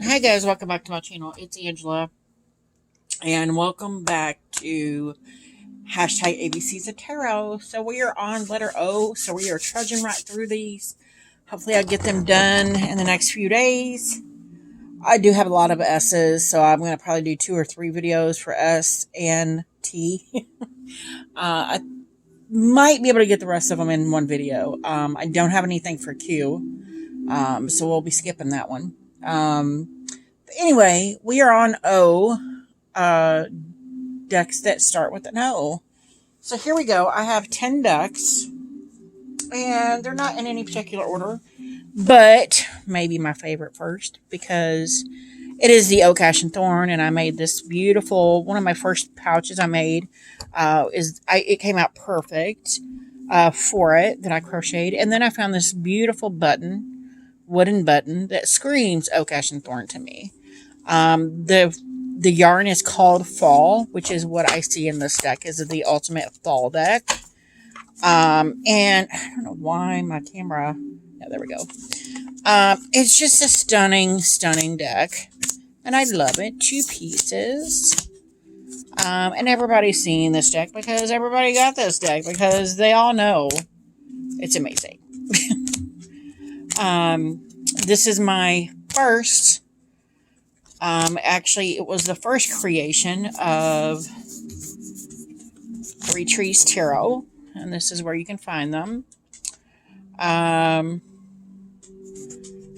Hi guys, welcome back to my channel. It's Angela, and welcome back to hashtag ABCs of Tarot. So we are on letter O, so we are trudging right through these. Hopefully I'll get them done in the next few days. I do have a lot of S's, so I'm going to probably do 2 or 3 videos for S and T. I might be able to get the rest of them in one video. I don't have anything for Q, so we'll be skipping that one. Anyway, we are on O, decks that start with an O. So here we go. I have 10 decks, and they're not in any particular order, but maybe my favorite first, because it is the Oak, Ash, and Thorn, and I made this beautiful, one of my first pouches I made, it came out perfect for it, that I crocheted, and then I found this beautiful wooden button, that screams Oak, Ash, and Thorn to me. The yarn is called Fall, which is what I see in this deck, is the ultimate fall deck. And I don't know why my camera, yeah, there we go. It's just a stunning, stunning deck, and I love it. 2 pieces. And everybody's seen this deck because everybody got this deck because they all know it's amazing. This is my first. Actually, it was the first creation of 3 Trees Tarot, and this is where you can find them.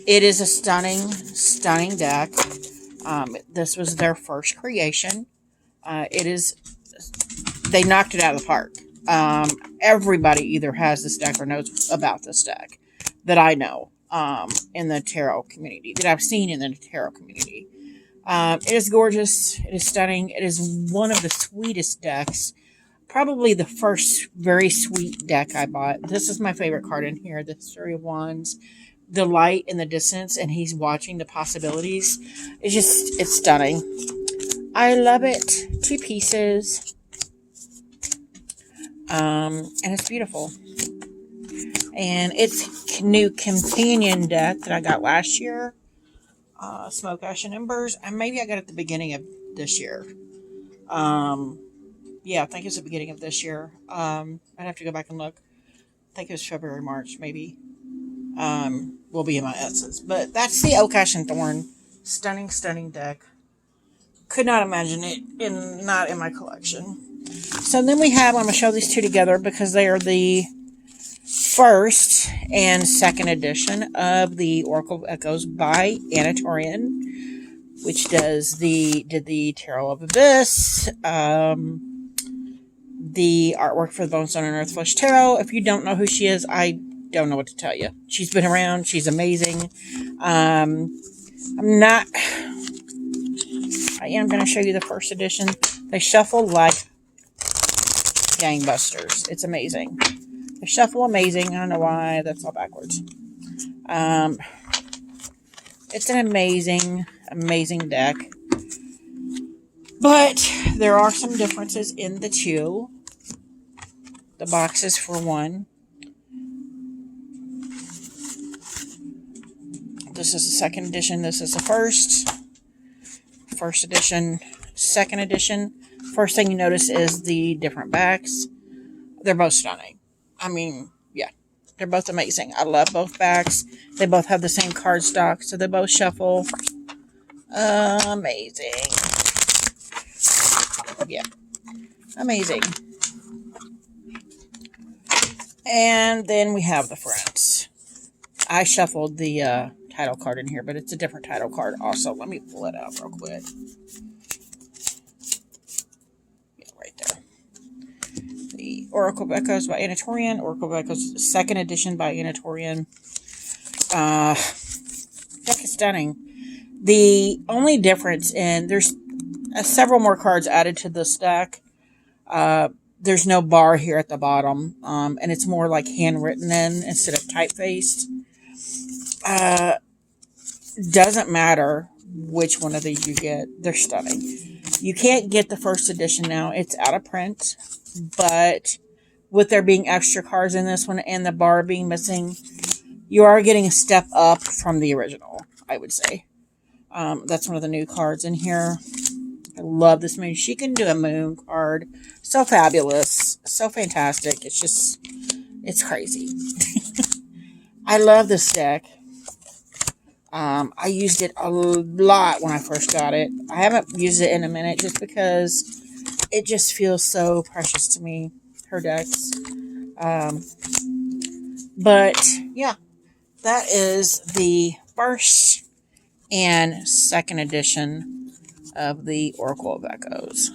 It is a stunning, stunning deck. This was their first creation. They knocked it out of the park. Everybody either has this deck or knows about this deck that I know, in the tarot community, that I've seen in the tarot community. It is gorgeous. It is stunning. It is one of the sweetest decks. Probably the first very sweet deck I bought. This is my favorite card in here. The Three of Wands. The light in the distance, and he's watching the possibilities. It's stunning. I love it. 2 pieces. And it's beautiful. And it's new companion deck that I got last year. Smoke, Ash, and Embers. And maybe I got it at the beginning of this year. Yeah, I think it's the beginning of this year. I'd have to go back and look. I think it was February, March, maybe. Will be in my S's. But that's the Oak, Ash, and Thorn. Stunning, stunning deck. Could not imagine it not in my collection. So then we have, I'm going to show these 2 together because they are the first and second edition of the Oracle Echoes by Anatorian, which did the Tarot of Abyss, the artwork for the Bonestone and Earthflush Tarot. If you don't know who she is, I don't know what to tell you. She's been around. She's amazing. I am going to show you the first edition. They shuffle like gangbusters. It's amazing. They shuffle amazing. I don't know why that's all backwards. It's an amazing, amazing deck. But there are some differences in the 2. The boxes for one. This is the second edition. This is the first. First edition, second edition. First thing you notice is the different backs. They're both stunning. I mean, yeah, they're both amazing. I love both backs. They both have the same cardstock, so they both shuffle. Amazing. Yeah, amazing. And then we have the fronts. I shuffled the title card in here, but it's a different title card also. Let me pull it out real quick. Yeah, right there. The Oracle Echoes by Anatorian. Oracle Echoes second edition by Anatorian. Deck is stunning. The only difference there's several more cards added to this deck. There's no bar here at the bottom, and it's more like handwritten in instead of typefaced. Doesn't matter which one of these you get. They're stunning. You can't get the first edition now. It's out of print. But with there being extra cards in this one and the bar being missing, you are getting a step up from the original, I would say. That's one of the new cards in here. I love this moon. She can do a moon card. So fabulous. So fantastic. It's crazy. I love this deck. I used it a lot when I first got it. I haven't used it in a minute just because it just feels so precious to me, her decks. But yeah, that is the first and second edition of the Oracle of Echoes.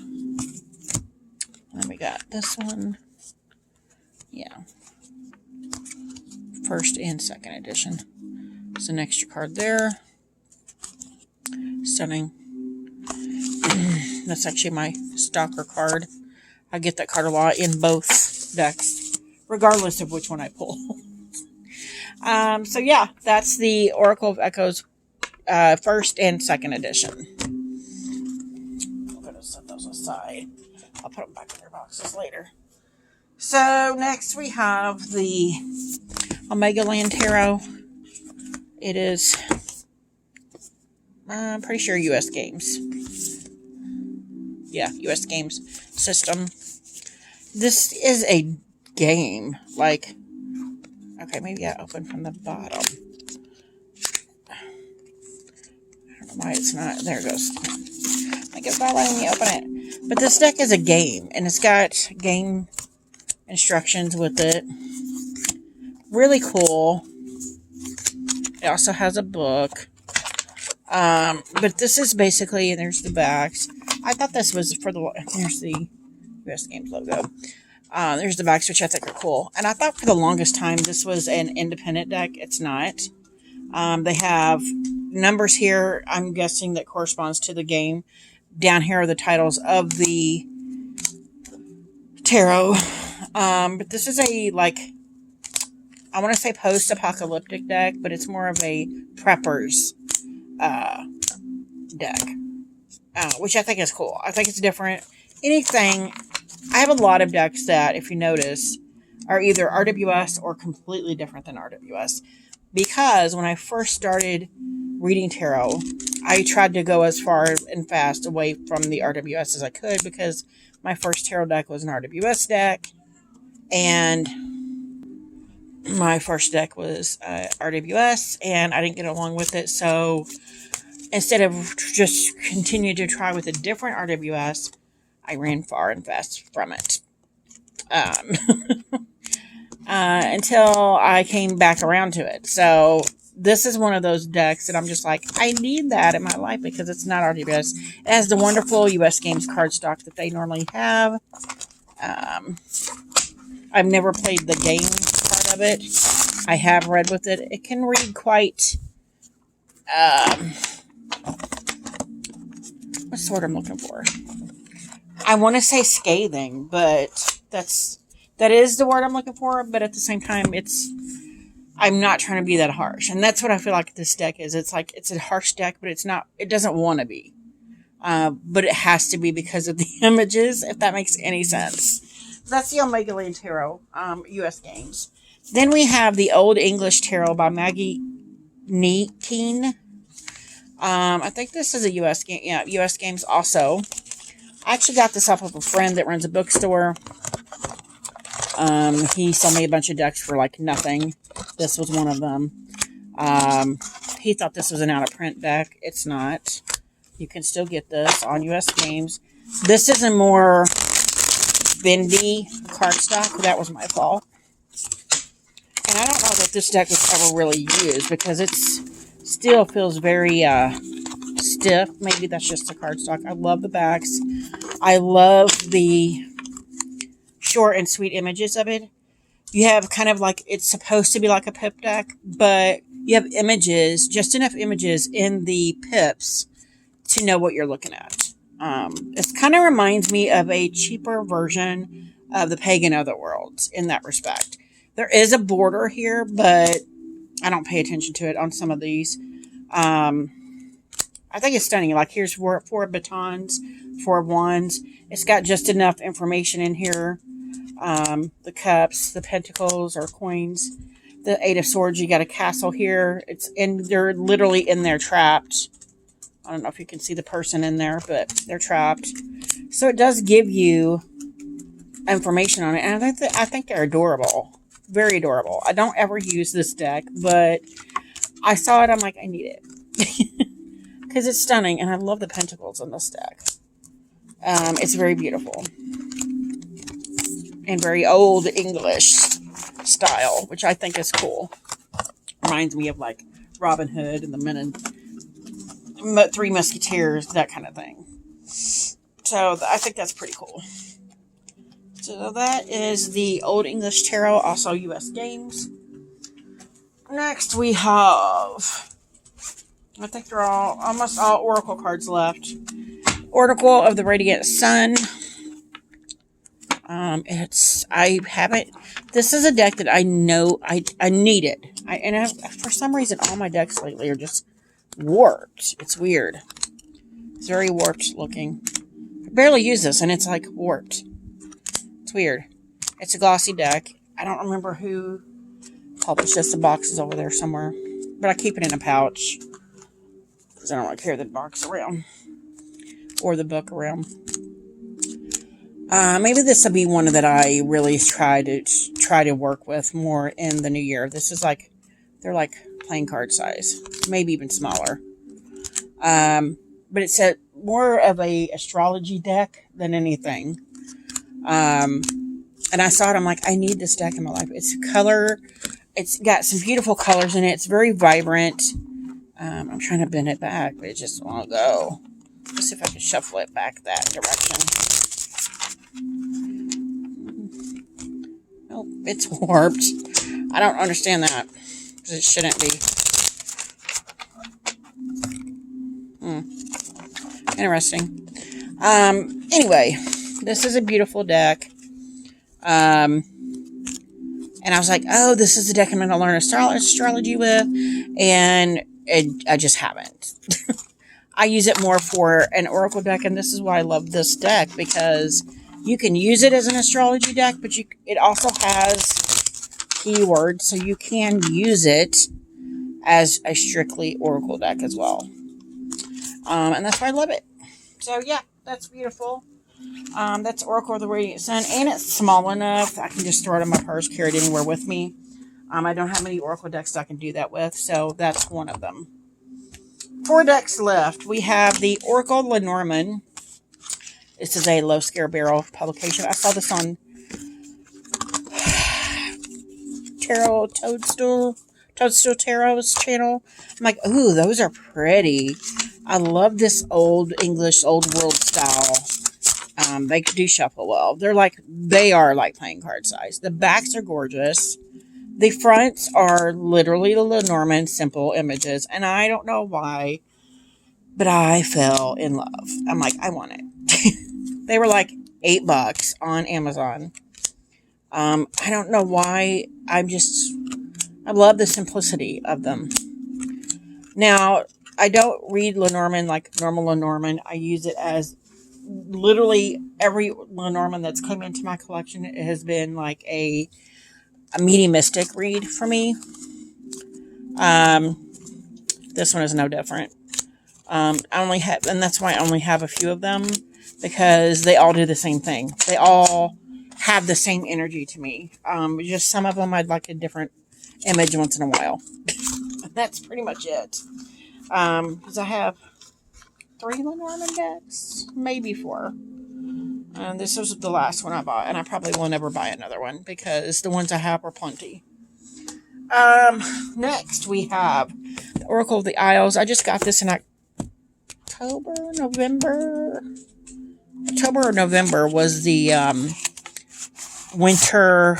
Then we got this one. Yeah. First and second edition. There's an extra card there. Stunning. That's actually my stalker card. I get that card a lot in both decks, regardless of which one I pull. So yeah, that's the Oracle of Echoes first and second edition. I'm going to set those aside. I'll put them back in their boxes later. So next we have the Omega Land Tarot. It is, I'm pretty sure US Games. Yeah, US Games system. This is a game. Like, okay, maybe I open from the bottom. I don't know why it's not. There it goes. I guess not letting me open it. But this deck is a game, and it's got game instructions with it. Really cool. It also has a book. But this is basically, there's the backs. I thought this was for the, here's the US Games logo. There's the backs, which I think are cool. And I thought for the longest time this was an independent deck. It's not. They have numbers here, I'm guessing, that corresponds to the game. Down here are the titles of the tarot. But this is a, like, I want to say post-apocalyptic deck, but it's more of a prepper's deck. Which I think is cool. I think it's different. Anything, I have a lot of decks that, if you notice, are either RWS or completely different than RWS. Because when I first started reading tarot, I tried to go as far and fast away from the RWS as I could, because my first tarot deck was an RWS deck, and my first deck was RWS, and I didn't get along with it, so instead of just continue to try with a different RWS, I ran far and fast from it. Until I came back around to it. So this is one of those decks that I'm just like, I need that in my life because it's not RWS. It has the wonderful US Games cardstock that they normally have. I've never played the game part of it. I have read with it. It can read quite... what's the word I'm looking for? I want to say scathing, but that is the word I'm looking for, but at the same time, I'm not trying to be that harsh. And that's what I feel like this deck is. It's like, it's a harsh deck, but it's not, it doesn't want to be. But it has to be because of the images, if that makes any sense. That's the Omega Land Tarot, US Games. Then we have the Old English Tarot by Maggie Keene. I think this is a US game. Yeah, US Games also. I actually got this off of a friend that runs a bookstore. He sold me a bunch of decks for like nothing. This was one of them. He thought this was an out-of-print deck. It's not. You can still get this on US Games. This is a more bendy cardstock. That was my fault. And I don't know that this deck was ever really used because it still feels very stiff. Maybe that's just the cardstock. I love the backs. I love the short and sweet images of it. You have kind of like, it's supposed to be like a pip deck, but you have images, just enough images in the pips to know what you're looking at. It kind of reminds me of a cheaper version of the Pagan Otherworlds in that respect. There is a border here, but I don't pay attention to it on some of these. I think it's stunning. Like, here's four batons, 4 wands. It's got just enough information in here. The cups, the pentacles or coins, the 8 of swords. You got a castle here. They're literally in there trapped. I don't know if you can see the person in there, but they're trapped. So it does give you information on it, and I think they're adorable. Very adorable. I don't ever use this deck, but I saw it, I'm like, I need it. Because it's stunning, and I love the pentacles on this deck. It's very beautiful. And very old English style, which I think is cool. Reminds me of like Robin Hood and the Men and Three Musketeers, that kind of thing. So I think that's pretty cool. So that is the Old English Tarot, also US Games. Next we have, I think they're almost all Oracle cards left. Oracle of the Radiant Sun. This is a deck that I know I needed. For some reason, all my decks lately are just warped. It's weird. It's very warped looking. I barely use this, and it's like warped. It's weird. It's a glossy deck. I don't remember who published this. The box is over there somewhere. But I keep it in a pouch. Because I don't want to carry the box around. Or the book around. Maybe this will be one that I really try to work with more in the new year. This is like, they're like playing card size. Maybe even smaller. But it's more of a astrology deck than anything. And I saw it, I'm like, I need this deck in my life. It's color. It's got some beautiful colors in it. It's very vibrant. I'm trying to bend it back, but it just won't go. Let's see if I can shuffle it back that direction. Oh, it's warped. I don't understand that. Because it shouldn't be. Interesting. Anyway, this is a beautiful deck. And I was like, oh, this is the deck I'm going to learn astrology with. And I just haven't. I use it more for an oracle deck, and this is why I love this deck, because you can use it as an astrology deck, but it also has keywords, so you can use it as a strictly oracle deck as well. And that's why I love it. So yeah, that's beautiful. That's Oracle of the Radiant Sun, and it's small enough I can just throw it in my purse, carry it anywhere with me. I don't have many oracle decks that I can do that with, so that's one of them. 4 decks left. We have the Oracle Lenormand. This is a Low Scare Barrel publication. I saw this on Tarot Toadstool Tarot's channel. I'm like, ooh, those are pretty. I love this old English, old world style. They do shuffle well. They are like playing card size. The backs are gorgeous. The fronts are literally the Lenormand simple images, and I don't know why, but I fell in love. I'm like, I want it. They were like $8 on Amazon. I don't know why. I love the simplicity of them. Now, I don't read Lenormand like normal Lenormand. I use it as literally every Lenormand that's come into my collection. It has been like a mediumistic read for me. This one is no different. I only have, and that's why I only have a few of them, because they all do the same thing. They all have the same energy to me. Just some of them I'd like a different image once in a while. That's pretty much it. Because I have 3 Lenormand decks, maybe 4. And this was the last one I bought, and I probably will never buy another one because the ones I have are plenty. Next we have the Oracle of the Isles. I just got this in October or November was the winter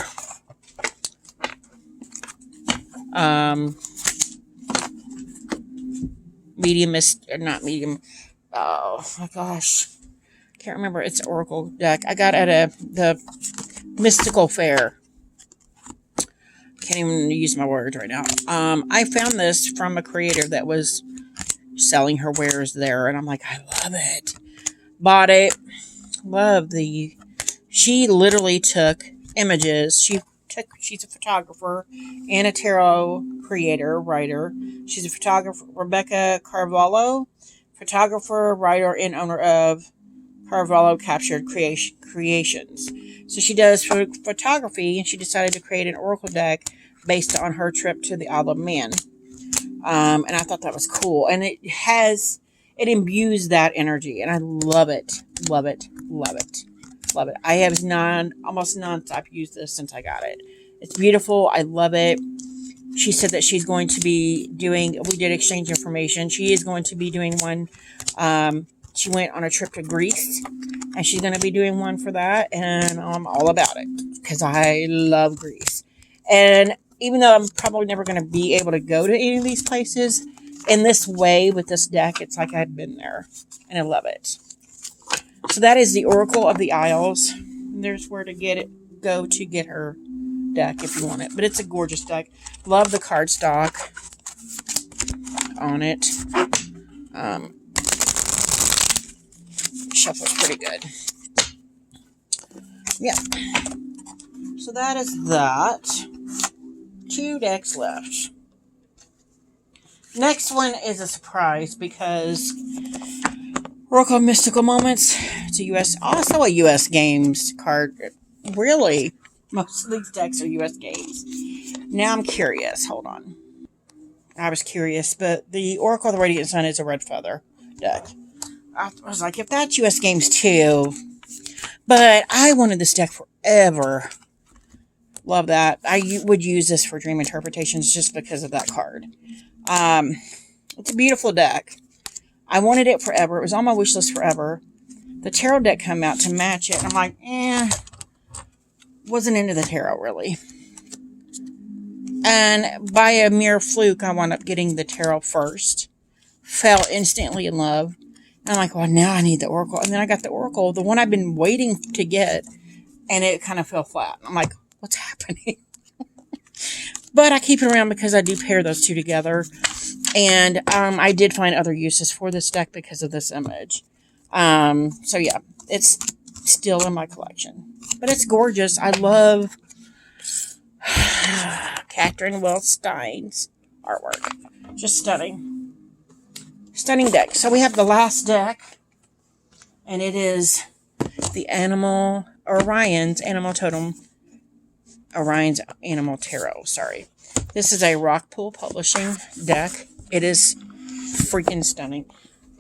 not medium. Oh my gosh. Can't remember. It's Oracle deck. I got at the Mystical Fair. Can't even use my words right now. I found this from a creator that was selling her wares there, and I'm like, I love it. Bought it. She literally took images. She's a photographer and a tarot creator, writer. She's a photographer, Rebecca Carvalho. photographer, writer, and owner of Carvalho Captured Creations. So she does photography, and she decided to create an oracle deck based on her trip to the Isle of Man. And I thought that was cool. And it imbues that energy, and I love it. Love it. Love it. Love it. I have almost nonstop used this since I got it. It's beautiful. I love it. She said that she's going to be doing, we did exchange information. She is going to be doing one. She went on a trip to Greece, and she's going to be doing one for that. And I'm all about it because I love Greece. And even though I'm probably never going to be able to go to any of these places, in this way with this deck, it's like I've been there, and I love it. So that is the Oracle of the Isles. And there's where to go to get her deck if you want it. But it's a gorgeous deck. Love the cardstock on it. Shuffle's pretty good. Yeah. So that is that. 2 decks left. Next one is a surprise because Oracle Mystical Moments. It's also a US Games card. Really? Most of these decks are US Games. Now I'm curious. Hold on. I was curious, but the Oracle of the Radiant Sun is a red feather deck. I was like, if that's US Games too. But I wanted this deck forever. Love that. I would use this for dream interpretations just because of that card. It's a beautiful deck. I wanted it forever. It was on my wish list forever. The tarot deck came out to match it. And I'm like, wasn't into the tarot really. And by a mere fluke, I wound up getting the tarot first. Fell instantly in love. And I'm like, well, now I need the Oracle. And then I got the Oracle, the one I've been waiting to get. And it kind of fell flat. I'm like, what's happening? But I keep it around because I do pair those two together. And I did find other uses for this deck because of this image. So yeah, it's still in my collection. But it's gorgeous. I love Catherine Wells Stein's artwork. Just stunning. Stunning deck. So we have the last deck. And it is the Orion's Animal Totem. Orion's Animal Tarot, sorry. This is a Rockpool Publishing deck. It is freaking stunning.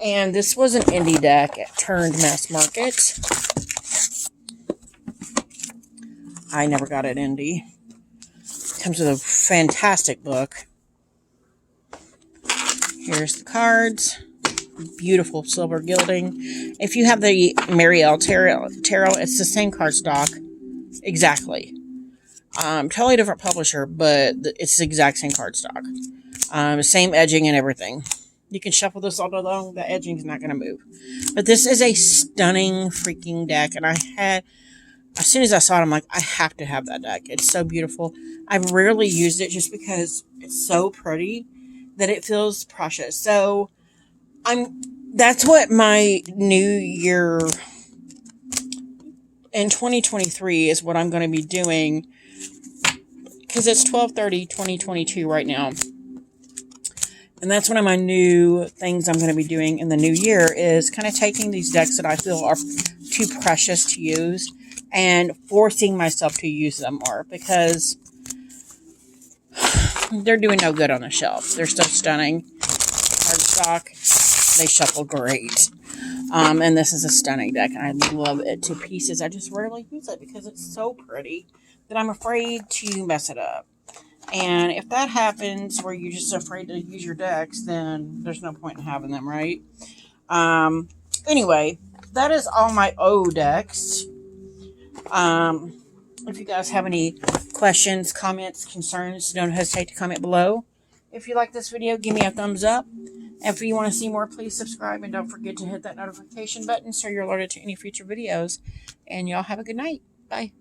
And this was an indie deck. It turned mass market. I never got it indie. Comes with a fantastic book. Here's the cards. Beautiful silver gilding. If you have the Marielle Tarot, it's the same cardstock. Exactly. Totally different publisher, but it's the exact same cardstock. Same edging and everything. You can shuffle this all day long. The edging is not going to move. But this is a stunning freaking deck. And as soon as I saw it, I'm like, I have to have that deck. It's so beautiful. I've rarely used it just because it's so pretty that it feels precious. So that's what my new year in 2023 is what I'm going to be doing. Because it's 12/30/2022 right now. And that's one of my new things I'm going to be doing in the new year is kind of taking these decks that I feel are too precious to use and forcing myself to use them more because they're doing no good on the shelf. They're so stunning. Cardstock, they shuffle great. And this is a stunning deck and I love it to pieces. I just rarely use it because it's so pretty that I'm afraid to mess it up. And if that happens where you're just afraid to use your decks, then there's no point in having them, right? Anyway, that is all my O decks. If you guys have any questions, comments, concerns, don't hesitate to comment below. If you like this video, give me a thumbs up. If you want to see more, please subscribe. And don't forget to hit that notification button so you're alerted to any future videos. And y'all have a good night. Bye.